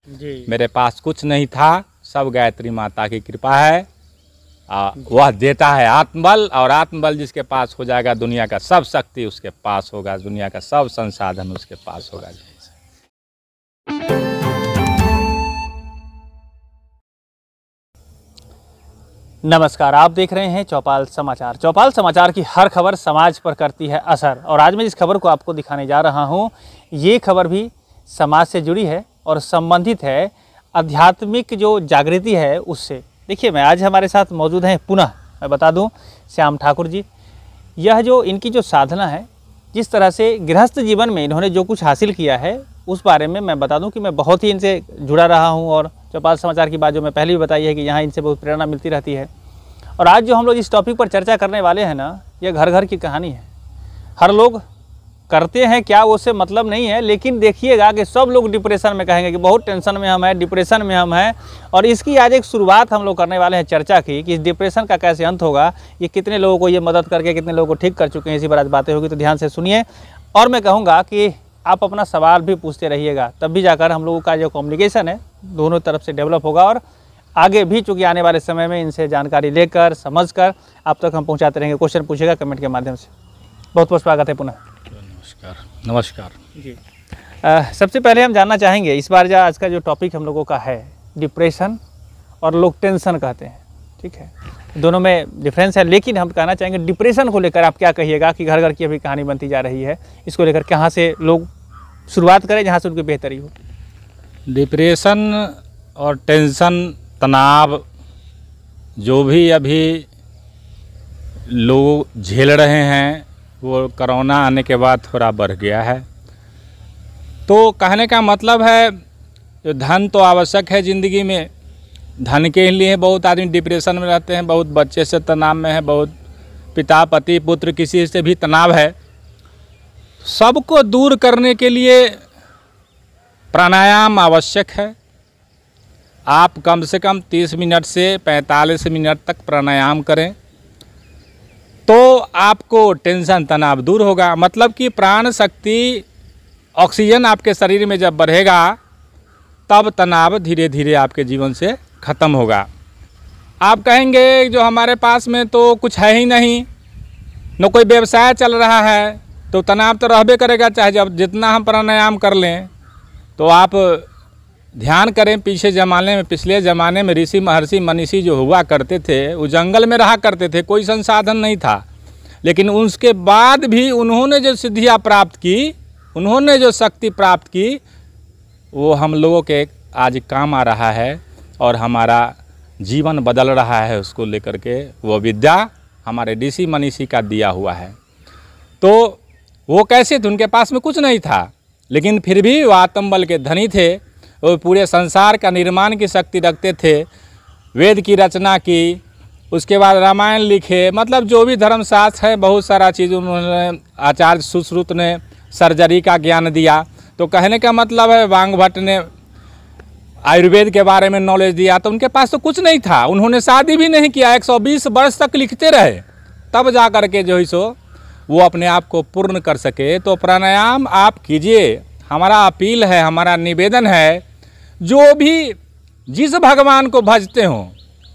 जी। मेरे पास कुछ नहीं था, सब गायत्री माता की कृपा है। वह देता है आत्मबल, और आत्मबल जिसके पास हो जाएगा दुनिया का सब शक्ति उसके पास होगा, दुनिया का सब संसाधन उसके पास होगा। नमस्कार, आप देख रहे हैं चौपाल समाचार। चौपाल समाचार की हर खबर समाज पर करती है असर, और आज मैं जिस खबर को आपको दिखाने जा रहा हूं, ये खबर भी समाज से जुड़ी है और संबंधित है आध्यात्मिक जो जागृति है उससे। देखिए, मैं आज हमारे साथ मौजूद हैं, पुनः मैं बता दूं, श्याम ठाकुर जी। यह जो इनकी जो साधना है, जिस तरह से गृहस्थ जीवन में इन्होंने जो कुछ हासिल किया है, उस बारे में मैं बता दूं कि मैं बहुत ही इनसे जुड़ा रहा हूं, और चौपाल समाचार की बात जो मैं पहले भी बताई है कि यहाँ इनसे बहुत प्रेरणा मिलती रहती है। और आज जो हम लोग इस टॉपिक पर चर्चा करने वाले हैं ना, ये घर घर की कहानी है। हर लोग करते हैं क्या, वो उससे मतलब नहीं है, लेकिन देखिएगा कि सब लोग डिप्रेशन में कहेंगे कि बहुत टेंशन में हम हैं, डिप्रेशन में हम हैं। और इसकी आज एक शुरुआत हम लोग करने वाले हैं चर्चा की कि इस डिप्रेशन का कैसे अंत होगा, ये कितने लोगों को ये मदद करके कितने लोगों को ठीक कर चुके हैं, इसी पर आज बातें होगी। तो ध्यान से सुनिए, और मैं कहूँगा कि आप अपना सवाल भी पूछते रहिएगा, तब भी जाकर हम लोगों का जो कम्युनिकेशन है दोनों तरफ से डेवलप होगा, और आगे भी चूँकि आने वाले समय में इनसे जानकारी लेकर समझकर आप तक हम पहुँचाते रहेंगे। क्वेश्चन पूछेगा कमेंट के माध्यम से। बहुत बहुत स्वागत है पुनः। नमस्कार जी। सबसे पहले हम जानना चाहेंगे, इस बार जो आज का जो टॉपिक हम लोगों का है डिप्रेशन, और लोग टेंशन कहते हैं, ठीक है, दोनों में डिफरेंस है। लेकिन हम कहना चाहेंगे डिप्रेशन को लेकर आप क्या कहिएगा कि घर घर की अभी कहानी बनती जा रही है, इसको लेकर कहाँ से लोग शुरुआत करें जहाँ से उनकी बेहतरी हो। डिप्रेशन और टेंशन, तनाव जो भी अभी लोग झेल रहे हैं, वो कोरोना आने के बाद थोड़ा बढ़ गया है। तो कहने का मतलब है, जो धन तो आवश्यक है ज़िंदगी में, धन के लिए बहुत आदमी डिप्रेशन में रहते हैं, बहुत बच्चे से तनाव में है, बहुत पिता पति पुत्र किसी से भी तनाव है। सबको दूर करने के लिए प्राणायाम आवश्यक है। आप कम से कम 30 मिनट से 45 मिनट तक प्राणायाम करें तो आपको टेंशन तनाव दूर होगा। मतलब कि प्राण शक्ति, ऑक्सीजन आपके शरीर में जब बढ़ेगा तब तनाव धीरे धीरे आपके जीवन से ख़त्म होगा। आप कहेंगे जो हमारे पास में तो कुछ है ही नहीं, न कोई व्यवसाय चल रहा है, तो तनाव तो रहबे करेगा, चाहे जब जितना हम प्राणायाम कर लें। तो आप ध्यान करें, पिछले ज़माने में ऋषि महर्षि मनीषी जो हुआ करते थे, वो जंगल में रहा करते थे, कोई संसाधन नहीं था, लेकिन उसके बाद भी उन्होंने जो सिद्धियाँ प्राप्त की, उन्होंने जो शक्ति प्राप्त की, वो हम लोगों के आज काम आ रहा है, और हमारा जीवन बदल रहा है उसको लेकर के। वो विद्या हमारे ऋषि मनीषी का दिया हुआ है। तो वो कैसे थे, उनके पास में कुछ नहीं था, लेकिन फिर भी वो आत्मबल के धनी थे। वो पूरे संसार का निर्माण की शक्ति रखते थे, वेद की रचना की, उसके बाद रामायण लिखे, मतलब जो भी धर्मशास्त्र है, बहुत सारा चीज़ उन्होंने, आचार्य सुश्रुत ने सर्जरी का ज्ञान दिया। तो कहने का मतलब है, वांगभट्ट ने आयुर्वेद के बारे में नॉलेज दिया। तो उनके पास तो कुछ नहीं था, उन्होंने शादी भी नहीं किया, 120 वर्ष तक लिखते रहे, तब जा कर के जो है सो वो अपने आप को पूर्ण कर सके। तो प्राणायाम आप कीजिए, हमारा अपील है, हमारा निवेदन है। जो भी जिस भगवान को भजते हों,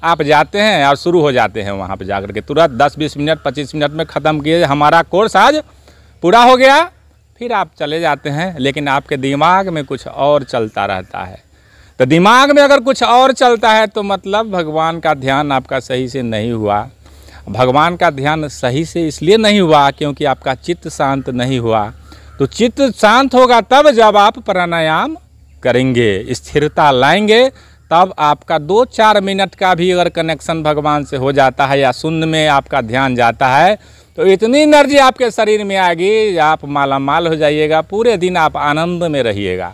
आप जाते हैं और शुरू हो जाते हैं वहाँ पे जाकर के, तुरंत 10-20 मिनट 25 मिनट में ख़त्म किए, हमारा कोर्स आज पूरा हो गया, फिर आप चले जाते हैं। लेकिन आपके दिमाग में कुछ और चलता रहता है। तो दिमाग में अगर कुछ और चलता है तो मतलब भगवान का ध्यान आपका सही से नहीं हुआ। भगवान का ध्यान सही से इसलिए नहीं हुआ क्योंकि आपका चित्त शांत नहीं हुआ। तो चित्त शांत होगा तब जब आप प्राणायाम करेंगे, स्थिरता लाएंगे, तब आपका 2-4 मिनट का भी अगर कनेक्शन भगवान से हो जाता है या शून्य में आपका ध्यान जाता है, तो इतनी एनर्जी आपके शरीर में आएगी, आप मालामाल हो जाइएगा। पूरे दिन आप आनंद में रहिएगा।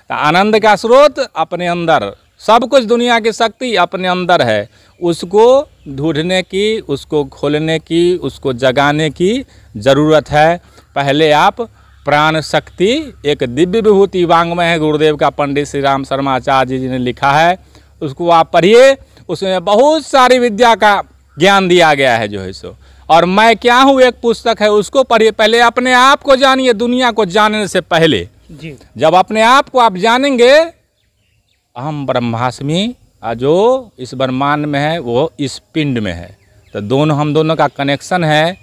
तो आनंद का स्रोत अपने अंदर, सब कुछ दुनिया की शक्ति अपने अंदर है। उसको ढूंढने की, उसको खोलने की, उसको जगाने की ज़रूरत है। पहले आप प्राण शक्ति, एक दिव्य विभूति वांग्मय है गुरुदेव का, पंडित श्री राम शर्मा आचार्य जी ने लिखा है, उसको आप पढ़िए। उसमें बहुत सारी विद्या का ज्ञान दिया गया है जो है सो। और मैं क्या हूँ एक पुस्तक है, उसको पढ़िए। पहले अपने आप को जानिए, दुनिया को जानने से पहले। जी। जब अपने आप को आप जानेंगे अहम ब्रह्मास्मि, जो इस ब्रह्मांड में है वो इस पिंड में है। तो हम दोनों का कनेक्शन है,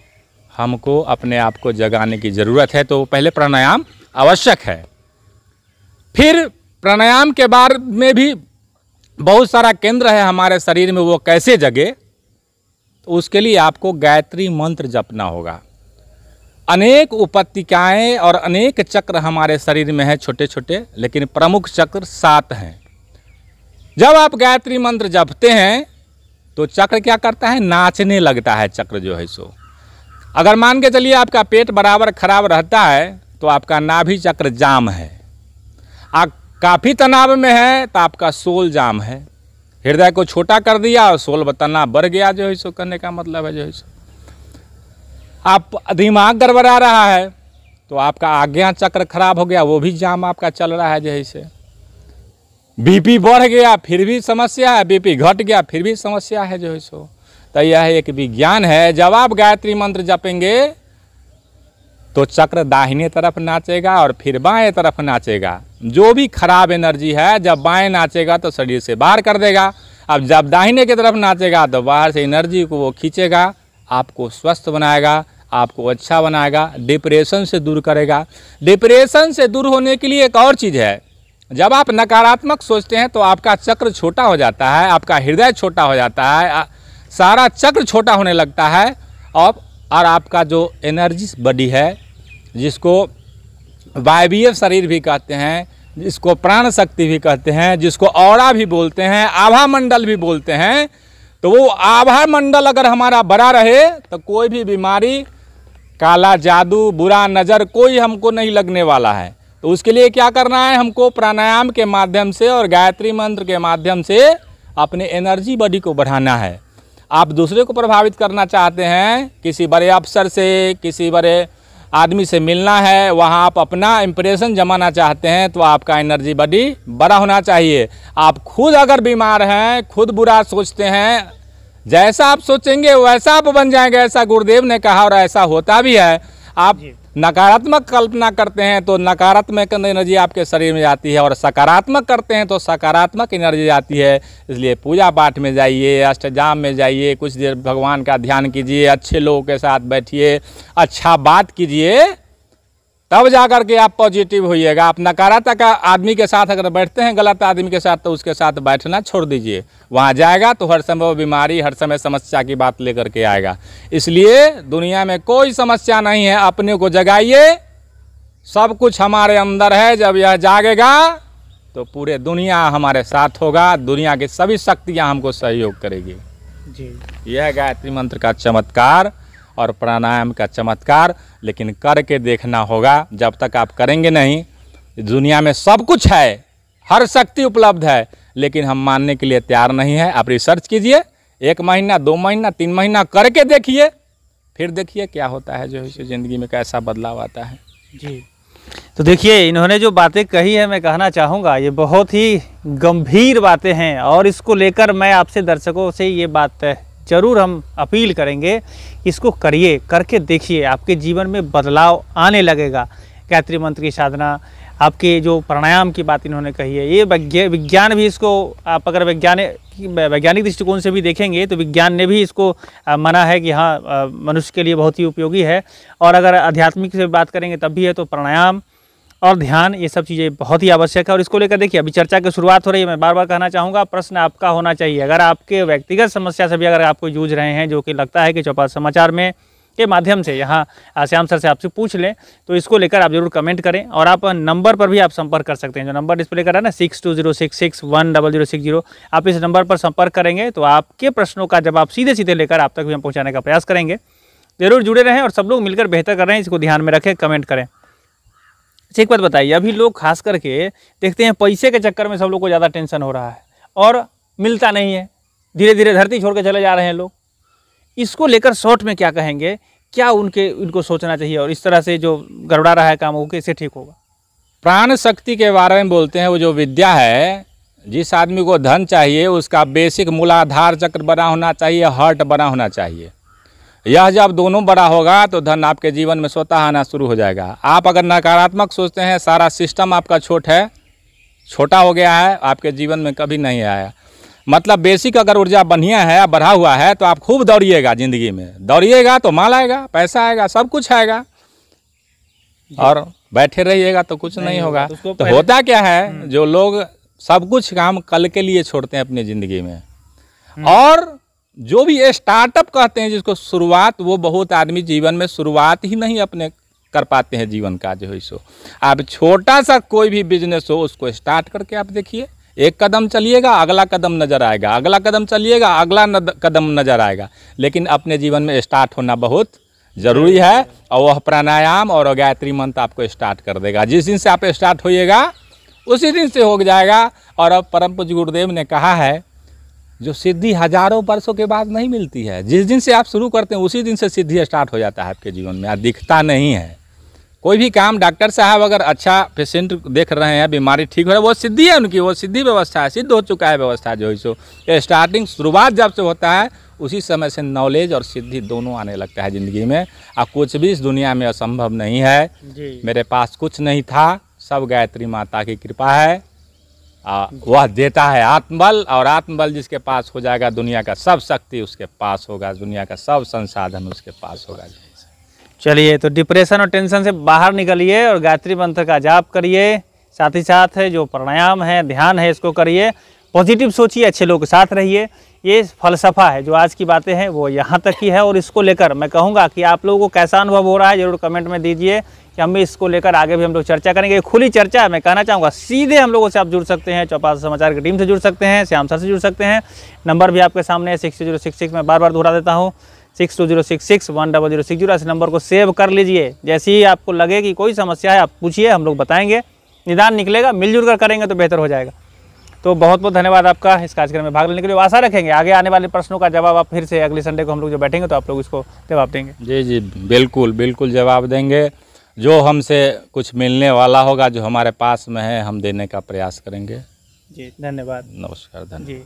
हमको अपने आप को जगाने की ज़रूरत है। तो पहले प्राणायाम आवश्यक है। फिर प्राणायाम के बाद में भी बहुत सारा केंद्र है हमारे शरीर में, वो कैसे जगे, तो उसके लिए आपको गायत्री मंत्र जपना होगा। अनेक उपत्तिकाएँ और अनेक चक्र हमारे शरीर में है छोटे छोटे, लेकिन प्रमुख चक्र 7 हैं। जब आप गायत्री मंत्र जपते हैं तो चक्र क्या करता है, नाचने लगता है चक्र जो है सो। अगर मान के चलिए आपका पेट बराबर खराब रहता है तो आपका नाभि चक्र जाम है। आप काफ़ी तनाव में है तो आपका सोल जाम है। हृदय को छोटा कर दिया और सोल तनाव बढ़ गया जो है सो, करने का मतलब है जो है सो। आप दिमाग गड़बड़ा रहा है तो आपका आज्ञा चक्र खराब हो गया, वो भी जाम आपका चल रहा है जैसे। बीपी बढ़ गया फिर भी समस्या है, बीपी घट गया फिर भी समस्या है जो है सो। तो यह एक विज्ञान है। जब आप गायत्री मंत्र जपेंगे तो चक्र दाहिने तरफ नाचेगा और फिर बाएं तरफ नाचेगा। जो भी खराब एनर्जी है जब बाएं नाचेगा तो शरीर से बाहर कर देगा, अब जब दाहिने की तरफ नाचेगा तो बाहर से एनर्जी को वो खींचेगा, आपको स्वस्थ बनाएगा, आपको अच्छा बनाएगा, डिप्रेशन से दूर करेगा। डिप्रेशन से दूर होने के लिए एक और चीज़ है, जब आप नकारात्मक सोचते हैं तो आपका चक्र छोटा हो जाता है, आपका हृदय छोटा हो जाता है, सारा चक्र छोटा होने लगता है। और आपका जो एनर्जी बॉडी है, जिसको वायवीय शरीर भी कहते हैं, जिसको प्राण शक्ति भी कहते हैं, जिसको ऑरा भी बोलते हैं, आभा मंडल भी बोलते हैं, तो वो आभा मंडल अगर हमारा बड़ा रहे तो कोई भी बीमारी, काला जादू, बुरा नज़र कोई हमको नहीं लगने वाला है। तो उसके लिए क्या करना है, हमको प्राणायाम के माध्यम से और गायत्री मंत्र के माध्यम से अपने एनर्जी बॉडी को बढ़ाना है। आप दूसरे को प्रभावित करना चाहते हैं, किसी बड़े अफसर से, किसी बड़े आदमी से मिलना है, वहाँ आप अपना इम्प्रेशन जमाना चाहते हैं, तो आपका एनर्जी बॉडी बड़ा होना चाहिए। आप खुद अगर बीमार हैं, खुद बुरा सोचते हैं, जैसा आप सोचेंगे वैसा आप बन जाएंगे, ऐसा गुरुदेव ने कहा और ऐसा होता भी है। आप नकारात्मक कल्पना करते हैं तो नकारात्मक एनर्जी आपके शरीर में जाती है, और सकारात्मक करते हैं तो सकारात्मक एनर्जी आती है। इसलिए पूजा पाठ में जाइए, अष्टजाम में जाइए, कुछ देर भगवान का ध्यान कीजिए, अच्छे लोगों के साथ बैठिए, अच्छा बात कीजिए, तब जा कर के आप पॉजिटिव होइएगा। आप नकारात्मक आदमी के साथ अगर बैठते हैं, गलत आदमी के साथ, तो उसके साथ बैठना छोड़ दीजिए। वहाँ जाएगा तो हर समय वो बीमारी, हर समय समस्या की बात लेकर के आएगा। इसलिए दुनिया में कोई समस्या नहीं है, अपने को जगाइए, सब कुछ हमारे अंदर है। जब यह जागेगा तो पूरे दुनिया हमारे साथ होगा, दुनिया की सभी शक्तियाँ हमको सहयोग करेगी जी। यह गायत्री मंत्र का चमत्कार और प्राणायाम का चमत्कार, लेकिन करके देखना होगा। जब तक आप करेंगे नहीं, दुनिया में सब कुछ है, हर शक्ति उपलब्ध है, लेकिन हम मानने के लिए तैयार नहीं है। आप रिसर्च कीजिए, 1 महीना, 2 महीना, 3 महीना करके देखिए, फिर देखिए क्या होता है, जो है ज़िंदगी में कैसा बदलाव आता है जी। तो देखिए, इन्होंने जो बातें कही है, मैं कहना चाहूँगा ये बहुत ही गंभीर बातें हैं, और इसको लेकर मैं आपसे दर्शकों से ये बात ज़रूर हम अपील करेंगे, इसको करिए, करके देखिए, आपके जीवन में बदलाव आने लगेगा। गायत्री मंत्र की साधना, आपके जो प्राणायाम की बात इन्होंने कही है, ये विज्ञान भी इसको, आप अगर वैज्ञानिक दृष्टिकोण से भी देखेंगे तो विज्ञान ने भी इसको माना है कि हाँ, मनुष्य के लिए बहुत ही उपयोगी है। और अगर आध्यात्मिक से बात करेंगे तब भी है, तो प्राणायाम और ध्यान, ये सब चीज़ें बहुत ही आवश्यक है। और इसको लेकर देखिए, अभी चर्चा की शुरुआत हो रही है। मैं बार बार कहना चाहूँगा, प्रश्न आपका होना चाहिए। अगर आपके व्यक्तिगत समस्या से भी अगर आपको जूझ रहे हैं, जो कि लगता है कि चौपाल समाचार में के माध्यम से यहाँ श्याम सर से आपसे पूछ लें, तो इसको लेकर आप जरूर कमेंट करें। और आप नंबर पर भी आप संपर्क कर सकते हैं, जो नंबर डिस्प्ले कर रहा है ना, 6206610060, आप इस नंबर पर संपर्क करेंगे तो आपके प्रश्नों का जवाब सीधे सीधे लेकर आप तक भी हम पहुँचाने का प्रयास करेंगे। जरूर जुड़े रहें और सब लोग मिलकर बेहतर कर रहे हैं, इसको ध्यान में रखें, कमेंट करें। एक बात बताइए, अभी लोग खास करके देखते हैं, पैसे के चक्कर में सब लोग को ज़्यादा टेंशन हो रहा है और मिलता नहीं है, धीरे धीरे धरती छोड़ के चले जा रहे हैं लोग। इसको लेकर शॉर्ट में क्या कहेंगे, क्या उनको सोचना चाहिए, और इस तरह से जो गड़बड़ा रहा है काम, वो कैसे ठीक होगा? प्राण शक्ति के बारे में बोलते हैं। वो जो विद्या है, जिस आदमी को धन चाहिए उसका बेसिक मूलाधार चक्र बना होना चाहिए, हार्ट बना होना चाहिए। यह जब दोनों बड़ा होगा तो धन आपके जीवन में स्वतः आना शुरू हो जाएगा। आप अगर नकारात्मक सोचते हैं, सारा सिस्टम आपका छोटा हो गया है, आपके जीवन में कभी नहीं आया। मतलब बेसिक अगर ऊर्जा बढ़िया है, बढ़ा हुआ है, तो आप खूब दौड़िएगा ज़िंदगी में। दौड़िएगा तो माल आएगा, पैसा आएगा, सब कुछ आएगा। और बैठे रहिएगा तो कुछ नहीं होगा। तो होता क्या है, जो लोग सब कुछ काम कल के लिए छोड़ते हैं अपनी ज़िंदगी में, और जो भी स्टार्टअप कहते हैं जिसको शुरुआत, वो बहुत आदमी जीवन में शुरुआत ही नहीं अपने कर पाते हैं जीवन का जो है सो। आप छोटा सा कोई भी बिजनेस हो, उसको स्टार्ट करके आप देखिए, एक कदम चलिएगा, अगला कदम नज़र आएगा, अगला कदम चलिएगा, अगला कदम नज़र आएगा। लेकिन अपने जीवन में स्टार्ट होना बहुत ज़रूरी है, और वह प्राणायाम और गायत्री मंत्र आपको स्टार्ट कर देगा। जिस दिन से आप स्टार्ट होइएगा उसी दिन से हो जाएगा। और अब परम पूज्य गुरुदेव ने कहा है, जो सिद्धि हजारों वर्षों के बाद नहीं मिलती है, जिस दिन से आप शुरू करते हैं उसी दिन से सिद्धि स्टार्ट हो जाता है आपके जीवन में। आप दिखता नहीं है कोई भी काम। डॉक्टर साहब अगर अच्छा पेशेंट देख रहे हैं, बीमारी ठीक हो रहा है, वो सिद्धि है उनकी, वो सिद्धि व्यवस्था है, सिद्ध हो चुका है व्यवस्था जो है सो। स्टार्टिंग शुरुआत जब से होता है उसी समय से नॉलेज और सिद्धि दोनों आने लगता है ज़िंदगी में। अब कुछ भी इस दुनिया में असंभव नहीं है जी। मेरे पास कुछ नहीं था, सब गायत्री माता की कृपा है। वह देता है आत्मबल, और आत्मबल जिसके पास हो जाएगा, दुनिया का सब शक्ति उसके पास होगा, दुनिया का सब संसाधन उसके पास होगा। चलिए, तो डिप्रेशन और टेंशन से बाहर निकलिए और गायत्री मंत्र का जाप करिए, साथ ही साथ जो प्राणायाम है, ध्यान है, इसको करिए, पॉजिटिव सोचिए, अच्छे लोगों के साथ रहिए। ये फलसफा है, जो आज की बातें हैं वो यहाँ तक ही है। और इसको लेकर मैं कहूँगा कि आप लोगों को कैसा अनुभव हो रहा है ज़रूर कमेंट में दीजिए, कि हम भी इसको लेकर आगे भी हम लोग चर्चा करेंगे। खुली चर्चा है, मैं कहना चाहूँगा। सीधे हम लोगों से आप जुड़ सकते हैं, चौपाल समाचार की टीम से जुड़ सकते हैं, श्याम सर से जुड़ सकते हैं। नंबर भी आपके सामने है 6066, मैं बार बार दोहरा देता हूँ, 6066100060। इस नंबर को सेव कर लीजिए। जैसे ही आपको लगे कि कोई समस्या है, आप पूछिए, हम लोग बताएंगे, निदान निकलेगा। मिलजुल कर करेंगे तो बेहतर हो जाएगा। तो बहुत बहुत धन्यवाद आपका इस कार्यक्रम में भाग लेने के लिए। आशा रखेंगे आगे आने वाले प्रश्नों का जवाब आप फिर से अगले संडे को हम लोग जो बैठेंगे तो आप लोग इसको जवाब देंगे। जी जी, बिल्कुल बिल्कुल जवाब देंगे। जो हमसे कुछ मिलने वाला होगा, जो हमारे पास में है, हम देने का प्रयास करेंगे। जी धन्यवाद। नमस्कार, धन्यवाद जी।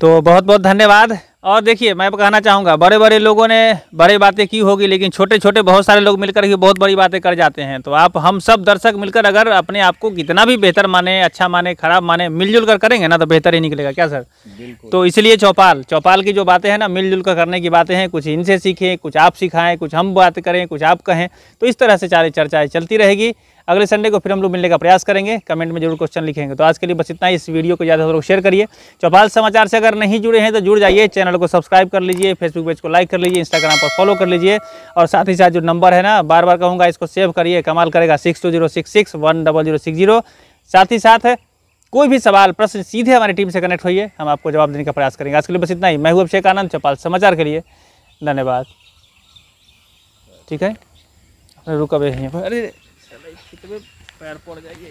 तो बहुत बहुत धन्यवाद। और देखिए, मैं कहना चाहूँगा, बड़े बड़े लोगों ने बड़ी बातें की होगी, लेकिन छोटे छोटे बहुत सारे लोग मिलकर ही बहुत बड़ी बातें कर जाते हैं। तो आप हम सब दर्शक मिलकर अगर अपने आप को कितना भी बेहतर माने, अच्छा माने, खराब माने, मिलजुल कर करेंगे ना, तो बेहतर ही निकलेगा। क्या सर? तो इसलिए चौपाल की जो बातें हैं ना, मिलजुल कर करने की बातें हैं। कुछ इनसे सीखें, कुछ आप सिखाएं, कुछ हम बात करें, कुछ आप कहें। तो इस तरह से सारी चर्चाएँ चलती रहेगी। अगले संडे को फिर हम लोग मिलने का प्रयास करेंगे। कमेंट में जरूर क्वेश्चन लिखेंगे। तो आज के लिए बस इतना ही। इस वीडियो को ज़्यादा से ज़्यादा शेयर करिए। चौपाल समाचार से अगर नहीं जुड़े हैं तो जुड़ जाइए, चैनल को सब्सक्राइब कर लीजिए, फेसबुक पेज को लाइक कर लीजिए, इंस्टाग्राम पर फॉलो कर लीजिए। और साथ ही साथ जो नंबर है ना, बार बार कहूँगा, इसको सेव करिए, कमाल करेगा, 6066100060। साथ ही साथ कोई भी सवाल प्रश्न सीधे हमारी टीम से कनेक्ट होइए, हम आपको जवाब देने का प्रयास करेंगे। आज के लिए बस इतना ही। मैं हूँ अभिषेक आनंद, चौपाल समाचार के लिए धन्यवाद। ठीक है, रुक अब यहीं पर, अरे पैर पड़ जाएगी।